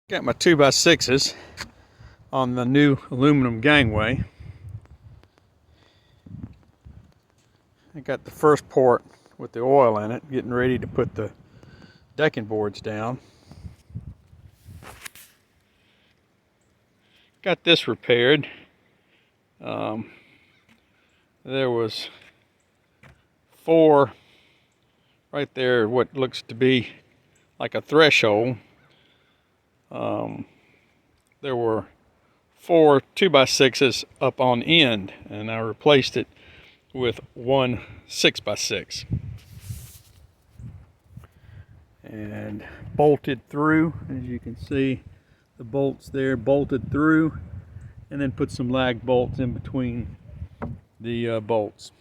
Got my 2x6s on the new aluminum gangway. I got the first port with the oil in it, getting ready to put the decking boards down. Got this repaired. There was 4 right there, what looks to be like a threshold. There were 4 2x6s up on end, and I replaced it with 1 6x6 and bolted through. As you can see, the bolts there bolted through, and then put some lag bolts in between the bolts.